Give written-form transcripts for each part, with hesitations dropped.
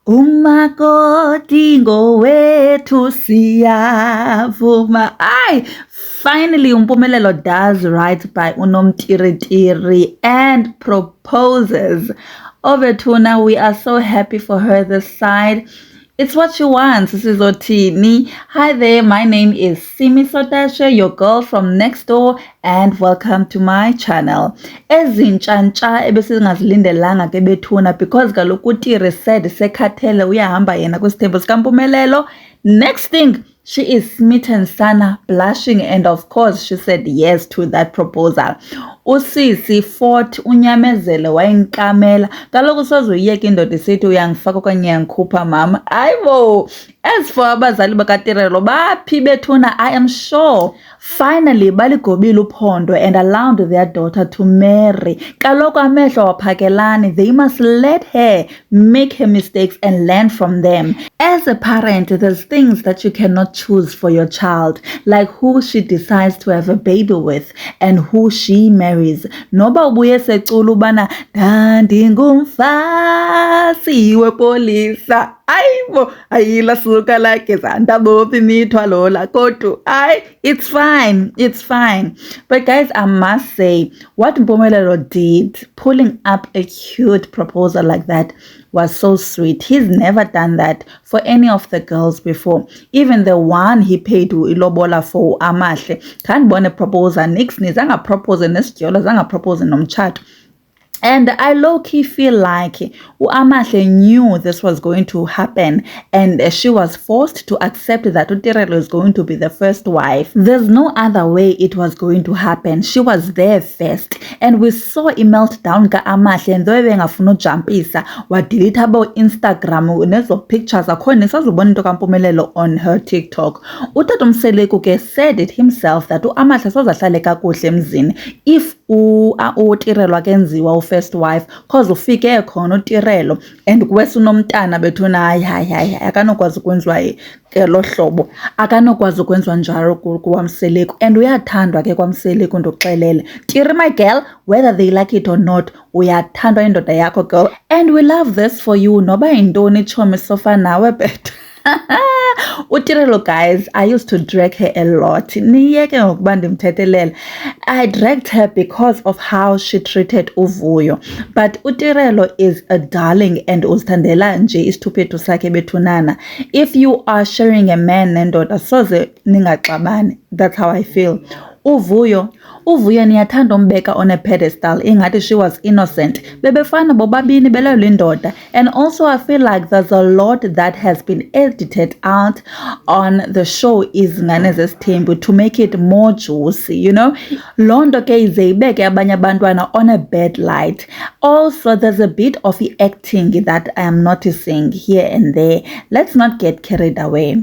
Umakoti ngowethu siyavuma. Finally, Umpumelelo does right by uNomtiritiri and proposes. Obethuna, we are so happy for her this side. It's what she wants, Sizotini. Hi there, my name is Simi Sotashe, your girl from next door, and welcome to my channel. Ezintshantsha ebesingazilindelanga ke bethuna because kaloku uTiri said sekhathele uyahamba yena kwisithembu sikaMpumelelo. Next thing, she is smitten sana, blushing, and of course she said yes to that proposal. Usisi fought unyamezele wayinkamela kaloku sozoyiyeka indoda isithi uyangifaka okanye uyangikhupha mama. Ayibo, as for abazali bakaTirelo baphi bethuna, I am sure finally baligobile uphondo and allowed their daughter to marry. Kaloku amehlo waphakelani, they must let her make her mistakes and learn from them. As a parent, there's things that you cannot choose for your child, like who she decides to have a baby with and who she marries. Noba ubuye secula ubana ndingumfasi wepolisa, ayibo ayila suka like zanda bophi mithwalo la kodwa it's fine, it's fine. But guys, I must say what Mpumelelo did, pulling up a cute proposal like that, was so sweet. He's never done that for any of the girls before. Even the one he paid ilobola for Amahle can't born a proposal nix ni zanga propose nesidyolo zanga propose nomtshato. And I low-key feel like Amahle knew this was going to happen and she was forced to accept that uTirelo is going to be the first wife. There's no other way it was going to happen. She was there first. And we saw a meltdown ka Amahle and though bengafuna ujampisa wadelete abo Instagram nezo pictures akhona sazobona into kaMpumelelo on her TikTok. Utata Mseleku ke said it himself that Amahle sozahlale kakuhle emzini if uTirelo akenziwa first wife cause ufike khona uTirelo and kwesa unomntana bethuna hayi akanokwazi ukwenziwa lo hlobo, akanokwazi ukwenziwa njalo kuWamseleku and uyathandwa ke kwaMseleku ndoxelele Tiri my girl, whether they like it or not, uyathandwa indoda yakho girl and we love this for you noba yintoni chomi sofa nawe bet. uTirelo, guys, I used to drag her a lot. Niyeke ngokuba ndimthethelela. I dragged her because of how she treated uVuyo. But uTirelo is a darling and uzithandela nje isithuphethu sakhe bethunana. If you are sharing a man nendoda soze ningaxabani. That's how I feel. uVuyo niyathanda umbeka on a pedestal ingathi she was innocent. Bebefana bobabini belelo indoda. And also I feel like there's a lot that has been edited out on the show Izingane Zesithembu to make it more juicy, you know. Londo ke ize ibeke abanye abantwana on a bad light. Also there's a bit of the acting that I am noticing here and there. Let's not get carried away.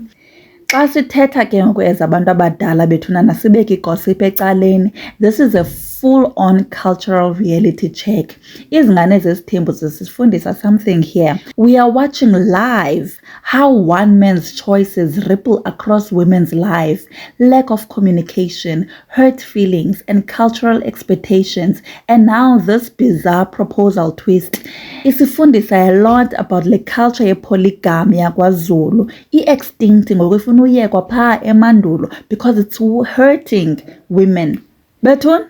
Xa sithetha ke ngoku ezabantu abadala bethunana sibeke igossip ecaleni, this is a full-on cultural reality check. Izingane Zesithembu zisifundisa something here. We are watching live how one man's choices ripple across women's life, lack of communication, hurt feelings, and cultural expectations. And now this bizarre proposal twist. Isifundisa a lot about the culture ye polygamy yakwaZulu. I-extinct ngokufuna uyekwa pha emandulo because it's hurting women. Bethuna,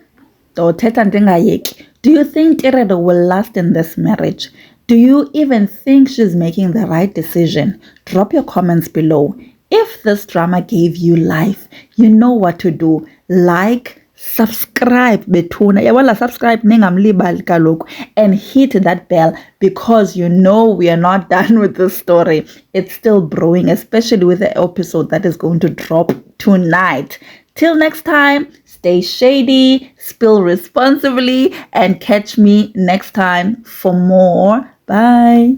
do you think Tirelo will last in this marriage? Do you even think she's making the right decision? Drop your comments below. If this drama gave you life, you know what to do. Like, subscribe bethuna yawala subscribe ningamlibali kaloku and hit that bell because you know we are not done with this story. It's still brewing, especially with the episode that is going to drop tonight. Till next time, stay shady, spill responsibly, and catch me next time for more. Bye.